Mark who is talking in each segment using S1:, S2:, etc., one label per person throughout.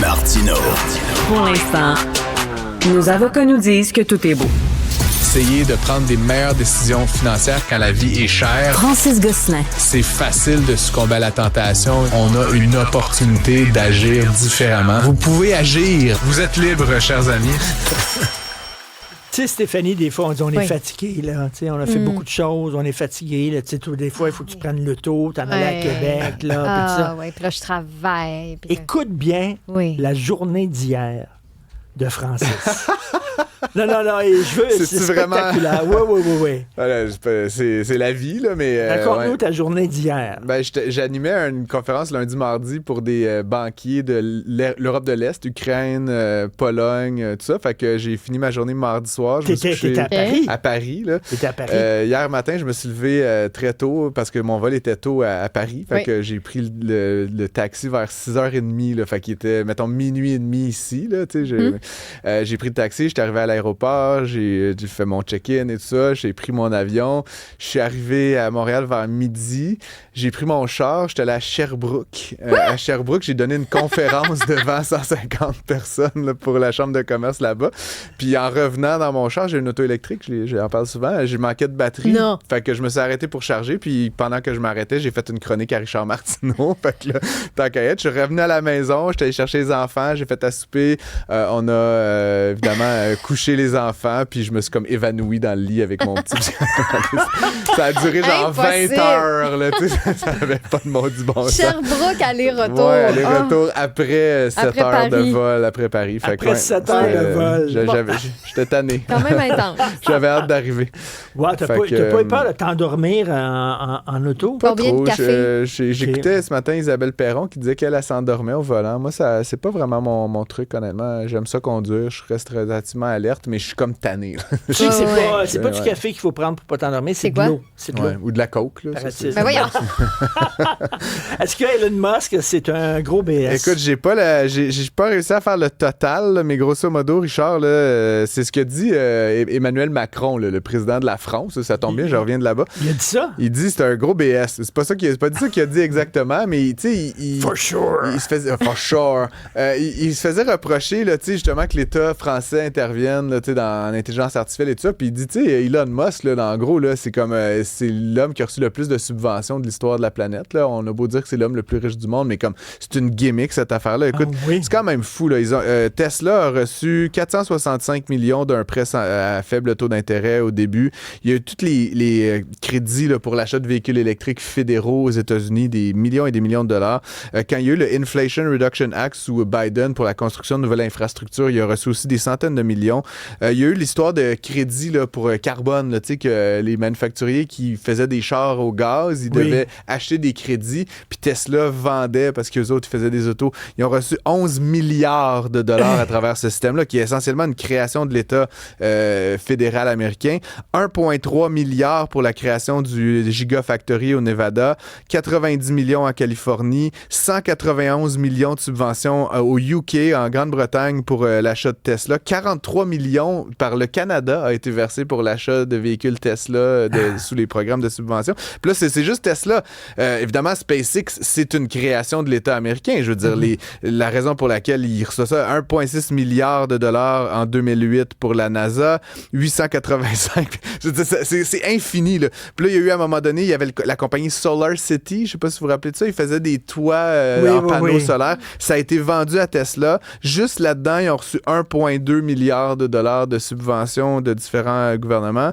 S1: Martineau.
S2: Pour l'instant, nos avocats nous disent que tout est beau.
S3: Essayer de prendre des meilleures décisions financières quand la vie est chère.
S2: Francis Gosselin.
S3: C'est facile de succomber à la tentation. On a une opportunité d'agir différemment. Vous pouvez agir. Vous êtes libres, chers amis.
S4: Tu sais, Stéphanie, des fois, on dit on est
S5: Oui.
S4: fatigué, là. Tu sais, on a fait beaucoup de choses, on est fatigué, là. Tu sais, des fois, il faut que tu prennes l'auto, t'en allais à Québec, là, puis tout ça.
S5: Oui, puis là, je travaille. Puis là-
S4: Écoute bien
S5: Oui.
S4: la journée d'hier de Francis. non, et je veux...
S3: C'est-tu
S4: C'est
S3: vraiment-
S4: spectaculaire. Oui.
S3: Voilà, c'est la vie, là, mais...
S4: Raconte-nous
S3: ouais.
S4: ta journée d'hier.
S3: Ben, j'animais une conférence lundi-mardi pour des banquiers de l'Europe de l'Est, Ukraine, Pologne, tout ça. Fait que j'ai fini ma journée mardi soir. Je me suis couché
S4: T'étais à Paris?
S3: à Paris, là.
S4: T'étais à Paris?
S3: Hier matin, je me suis levé très tôt parce que mon vol était tôt à Paris. Fait
S5: Oui.
S3: que j'ai pris le taxi vers 6h30. Là, fait qu'il était, mettons, minuit et demi ici. Là, j'ai pris le taxi, j'étais arrivé à l'aéroport, j'ai fait mon check-in et tout ça. J'ai pris mon avion. Je suis arrivé à Montréal vers midi. J'ai pris mon char, j'étais allé à Sherbrooke. À Sherbrooke, j'ai donné une conférence devant 150 personnes là, pour la chambre de commerce là-bas. Puis en revenant dans mon char, j'ai une auto électrique, j'en parle souvent, j'ai manqué de batterie.
S5: Non.
S3: Fait que je me suis arrêté pour charger, puis pendant que je m'arrêtais, j'ai fait une chronique à Richard Martineau. Fait que là, tant qu'à être, je suis revenu à la maison, j'étais allé chercher les enfants, j'ai fait à souper. On a évidemment couché les enfants, puis je me suis comme évanoui dans le lit avec mon petit... Ça a duré genre
S5: Impossible.
S3: 20 heures, là, tu sais, ça avait pas de maudit bon sens.
S5: Sherbrooke, aller-retour.
S3: Ouais, aller-retour après 7
S5: Après
S3: heures de
S5: Paris.
S3: vol après Paris. Fait
S4: Après 7 heures de vol.
S3: J'étais tanné.
S5: Quand même intense.
S3: J'avais hâte d'arriver.
S4: Ouais, t'as
S3: Fait
S4: pas,
S3: que,
S4: t'as pas eu peur de t'endormir en auto?
S5: Combien de café?
S3: J'écoutais ce matin Isabelle Perron qui disait qu'elle s'endormait au volant. Moi, c'est pas vraiment mon truc, honnêtement. J'aime ça conduire. Je reste relativement alerte, mais je suis comme tanné. Là.
S4: Tu sais que
S5: Ouais.
S4: c'est pas du café qu'il faut prendre pour pas t'endormir, c'est de
S5: quoi?
S4: l'eau. C'est de l'eau.
S3: Ouais, ou de la coke. Là, ça,
S4: Paraît-il.
S5: Ben voyons.
S4: Est-ce que Elon Musk, c'est un gros BS?
S3: Écoute, j'ai pas réussi à faire le total, là, mais grosso modo, Richard, là, c'est ce que dit Emmanuel Macron, là, le président de la France. Ça tombe bien, je reviens de là-bas.
S4: Il a dit ça?
S3: Il dit c'est un gros BS. C'est pas dit ça qu'il a dit exactement, mais tu sais,
S4: For sure.
S3: il se faisait for sure. Il se faisait reprocher là, tu sais, justement que l'État français intervienne là, tu sais, dans l'intelligence artificielle et tout ça. Puis il dit, tu sais, Elon Musk, là, en gros, là, c'est comme c'est l'homme qui a reçu le plus de subventions de l'histoire de la planète. Là. On a beau dire que c'est l'homme le plus riche du monde, mais comme c'est une gimmick cette affaire-là. Écoute,
S4: oui.
S3: c'est quand même fou. Là. Tesla a reçu 465 millions d'un prêt à faible taux d'intérêt au début. Il y a eu tous les crédits là, pour l'achat de véhicules électriques fédéraux aux États-Unis, des millions et des millions de dollars. Quand il y a eu le Inflation Reduction Act sous Biden pour la construction de nouvelles infrastructures, il a reçu aussi des centaines de millions. Il y a eu l'histoire de crédits là, pour carbone, là, tu sais, que les manufacturiers qui faisaient des chars au gaz, ils devaient acheter des crédits, puis Tesla vendait parce qu'eux autres, ils faisaient des autos. Ils ont reçu 11 milliards de dollars à travers ce système-là, qui est essentiellement une création de l'État fédéral américain. 1,3 milliard pour la création du Gigafactory au Nevada, 90 millions en Californie, 191 millions de subventions au UK, en Grande-Bretagne, pour l'achat de Tesla, 43 millions par le Canada a été versé pour l'achat de véhicules Tesla sous les programmes de subvention. Puis là, c'est juste Tesla. Évidemment, SpaceX, c'est une création de l'État américain. Je veux dire, la raison pour laquelle il reçoit ça, 1,6 milliard de dollars en 2008 pour la NASA, 885. Je veux dire, c'est infini, là. Puis là, il y a eu, à un moment donné, il y avait la compagnie Solar City, je sais pas si vous vous rappelez de ça, ils faisaient des toits en panneaux solaires. Ça a été vendu à Tesla. Juste là-dedans, ils ont reçu 1,2 milliard de dollars de subventions de différents gouvernements.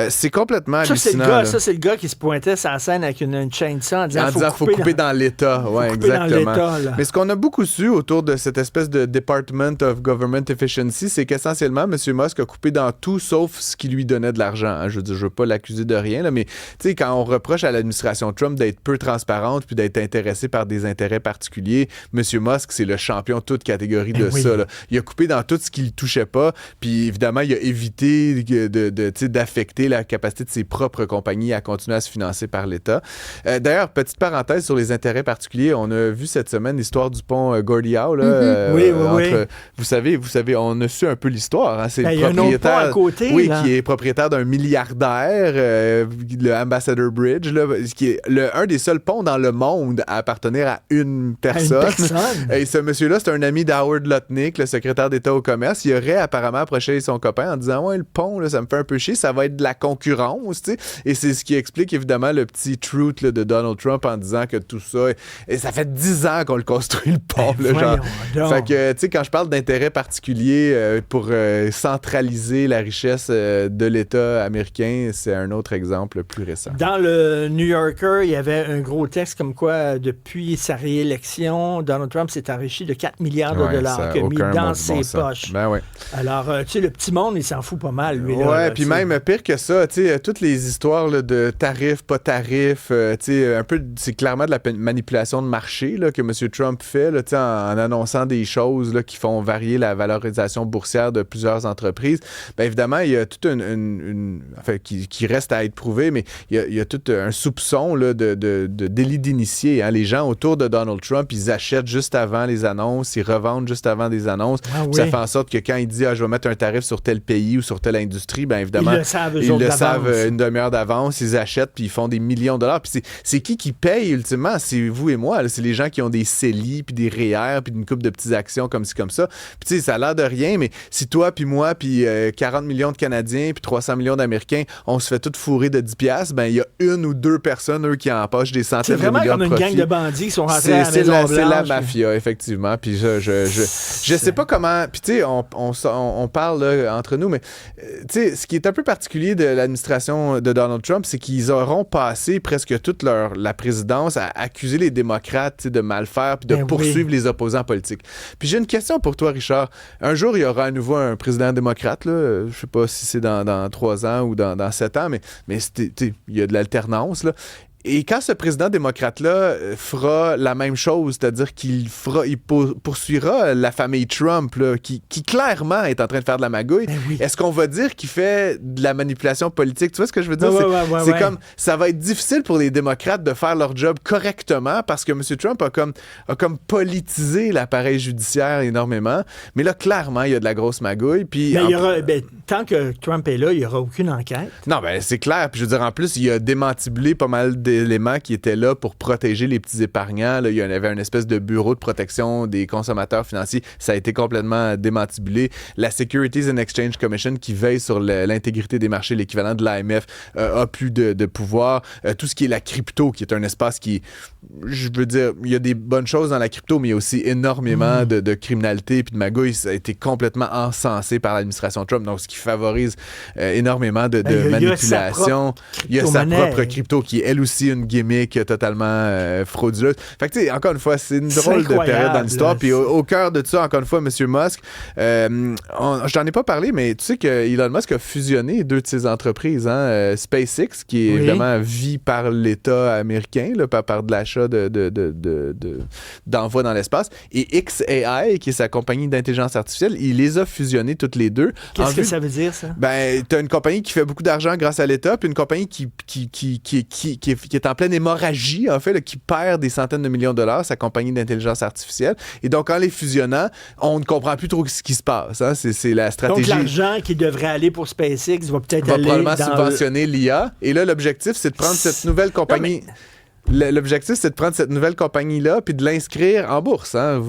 S3: C'est complètement hallucinant.
S4: Ça, c'est le gars qui se pointait sur la scène avec une chaîne de sang en disant
S3: faut couper dans l'État. Ouais, exactement. Mais ce qu'on a beaucoup su autour de cette espèce de Department of Government Efficiency, c'est qu'essentiellement, M. Musk a coupé dans tout sauf ce qui lui donnait de l'argent. Hein. Je veux dire, je veux pas l'accuser de rien, là, mais tu sais, quand on reproche à l'administration Trump d'être peu transparente puis d'être intéressée par des intérêts particuliers, M. Musk, c'est le champion de toute catégorie de ça. Là. Il a coupé dans tout ce qui ne touchait pas, Puis évidemment, il a évité d'affecter la capacité de ses propres compagnies à continuer à se financer par l'État. D'ailleurs, petite parenthèse sur les intérêts particuliers, on a vu cette semaine l'histoire du pont Gordie Howe. Là,
S4: oui.
S3: Vous savez, on a su un peu l'histoire. Hein, c'est
S4: Ben,
S3: le
S4: il y a un autre pont à côté.
S3: Oui,
S4: là.
S3: qui est propriétaire d'un milliardaire, le Ambassador Bridge, là, qui est un des seuls ponts dans le monde à appartenir à une personne. Et ce monsieur-là, c'est un ami d'Howard Lutnick, le secrétaire d'État au commerce. Il aurait apparemment approché son copain en disant « Ouais, le pont, là, ça me fait un peu chier, ça va être de la concurrence. » Et c'est ce qui explique évidemment le petit truth là, de Donald Trump en disant que tout ça... Et ça fait 10 ans qu'on le construit, le pont. Là, genre. Fait que, tu sais, quand je parle d'intérêt particulier pour centraliser la richesse de l'État américain, c'est un autre exemple plus récent.
S4: Dans le New Yorker, il y avait un gros texte comme quoi, depuis sa réélection, Donald Trump s'est enrichi de 4 milliards de dollars qu'il a mis dans ses poches.
S3: Ben ouais.
S4: Alors, tu sais, le petit monde, il s'en fout pas mal, lui.
S3: Ouais, puis même pire que ça, tu sais, toutes les histoires là, de tarifs, pas tarifs, tu sais, un peu, c'est clairement de la manipulation de marché là, que M. Trump fait, là, tu sais, en annonçant des choses là, qui font varier la valorisation boursière de plusieurs entreprises. Bien évidemment, il y a toute enfin, qui reste à être prouvé, mais il y a tout un soupçon là, de délit d'initié. Hein. Les gens autour de Donald Trump, ils achètent juste avant les annonces, ils revendent juste avant des annonces.
S4: Ah, oui.
S3: Ça fait en sorte que quand il dit « je vais mettre un tarif sur tel pays ou sur telle industrie », bien évidemment,
S4: ils le savent,
S3: une demi-heure d'avance, ils achètent puis ils font des millions de dollars. Puis c'est qui paye ultimement? C'est vous et moi. Là. C'est les gens qui ont des CELI, puis des REER, puis une couple de petites actions comme ci, comme ça. Puis tu sais, ça a l'air de rien, mais si toi, puis moi, puis 40 millions de Canadiens, puis 300 millions d'Américains, on se fait tout fourrer de 10$, ben il y a une ou deux personnes, eux, qui empochent des centaines de millions de profits.
S4: C'est vraiment comme une gang de bandits qui sont rentrés à la Maison-Blanche.
S3: C'est la mafia, effectivement. Puis je sais pas comment... Puis tu sais, on parle là, entre nous, mais tu sais, ce qui est un peu particulier de l'administration de Donald Trump, c'est qu'ils auront passé presque toute la présidence à accuser les démocrates de mal faire puis de poursuivre les opposants politiques. Puis j'ai une question pour toi, Richard. Un jour, il y aura à nouveau un président démocrate, là. Je sais pas si c'est dans 3 ans ou dans 7 ans, mais il y a de l'alternance, là. Et quand ce président démocrate-là fera la même chose, c'est-à-dire qu'il poursuivra la famille Trump, là, qui clairement est en train de faire de la magouille, est-ce qu'on va dire qu'il fait de la manipulation politique? Tu vois ce que je veux dire? C'est comme, ça va être difficile pour les démocrates de faire leur job correctement parce que M. Trump a comme politisé l'appareil judiciaire énormément. Mais là, clairement, il y a de la grosse magouille. Puis
S4: tant que Trump est là, il n'y aura aucune enquête.
S3: Non, c'est clair. Puis je veux dire, en plus, il a démantibulé pas mal d'éléments qui étaient là pour protéger les petits épargnants. Là, il y avait une espèce de bureau de protection des consommateurs financiers. Ça a été complètement démantibulé. La Securities and Exchange Commission, qui veille sur l'intégrité des marchés, l'équivalent de l'AMF, a plus de pouvoir. Tout ce qui est la crypto, qui est un espace qui... Je veux dire, il y a des bonnes choses dans la crypto, mais il y a aussi énormément de criminalité et de magouille. Ça a été complètement encensé par l'administration Trump, donc ce qui favorise énormément de manipulation. Il y a sa propre crypto qui est elle aussi une gimmick totalement frauduleuse. Fait que tu sais, encore une fois, c'est une drôle de période dans l'histoire. Puis au cœur de ça, encore une fois, M. Musk, je t'en ai pas parlé, mais tu sais que Elon Musk a fusionné 2 de ses entreprises, hein, SpaceX, qui est évidemment vie par l'État américain, là, par de l'achat d'envoi dans l'espace, et xAI, qui est sa compagnie d'intelligence artificielle, il les a fusionnés toutes les deux.
S4: Qu'est-ce que ça veut dire, ça?
S3: Ben, t'as une compagnie qui fait beaucoup d'argent grâce à l'État, puis une compagnie qui est en pleine hémorragie, en fait, là, qui perd des centaines de millions de dollars, sa compagnie d'intelligence artificielle. Et donc, en les fusionnant, on ne comprend plus trop ce qui se passe. Hein? C'est la stratégie.
S4: Donc, l'argent qui devrait aller pour SpaceX va peut-être aller
S3: probablement subventionner l'IA. Et là, l'objectif, c'est de prendre cette nouvelle compagnie... L'objectif, c'est de prendre cette nouvelle compagnie-là puis de l'inscrire en bourse. Hein.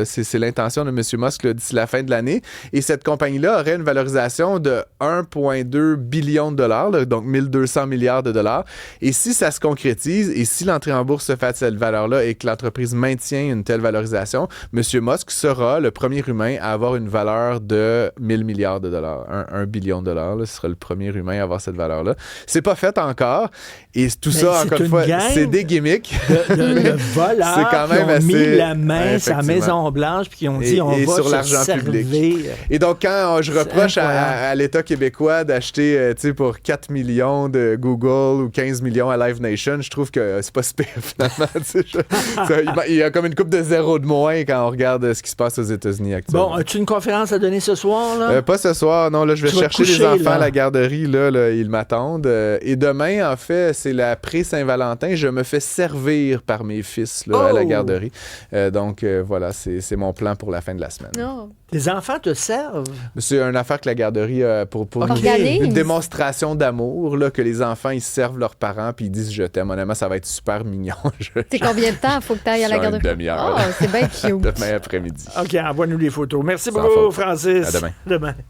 S3: C'est l'intention de M. Musk là, d'ici la fin de l'année. Et cette compagnie-là aurait une valorisation de 1,2 billion de dollars, là, donc 1200 milliards de dollars. Et si ça se concrétise et si l'entrée en bourse se fait à cette valeur-là et que l'entreprise maintient une telle valorisation, M. Musk sera le premier humain à avoir une valeur de 1000 milliards de dollars. 1 billion de dollars, là, ce sera le premier humain à avoir cette valeur-là. C'est pas fait encore. Et tout ça, encore une fois, c'est des gimmicks.
S4: de voleurs
S3: C'est quand même
S4: qui ont mis
S3: assez...
S4: la main sur la Maison-Blanche puis qui ont dit on va
S3: sur
S4: se
S3: l'argent
S4: servir.
S3: public. Et donc, quand je reproche à l'État québécois d'acheter pour 4 millions de Google ou 15 millions à Live Nation, je trouve que c'est pas super, finalement. Il y a comme une coupe de zéro de moins quand on regarde ce qui se passe aux États-Unis actuellement.
S4: Bon, as-tu une conférence à donner ce soir, là?
S3: Pas ce soir, non. Là, je vais chercher les enfants à la garderie. Là, ils m'attendent. Et demain, en fait, c'est la pré-Saint-Valentin. Je me fais servir par mes fils là, à la garderie. Donc, voilà, c'est mon plan pour la fin de la semaine.
S5: Non.
S4: Tes enfants te servent?
S3: C'est une affaire que la garderie pour une démonstration d'amour, là, que les enfants, ils servent leurs parents puis ils disent « je t'aime ». Honnêtement, ça va être super mignon.
S5: C'est combien de temps? Il faut que tu ailles à la garderie?
S3: Une demi-heure.
S5: Oh, c'est bien cute.
S3: Demain après-midi.
S4: OK, envoie-nous les photos. Merci beaucoup, Francis.
S3: À demain.
S4: Demain.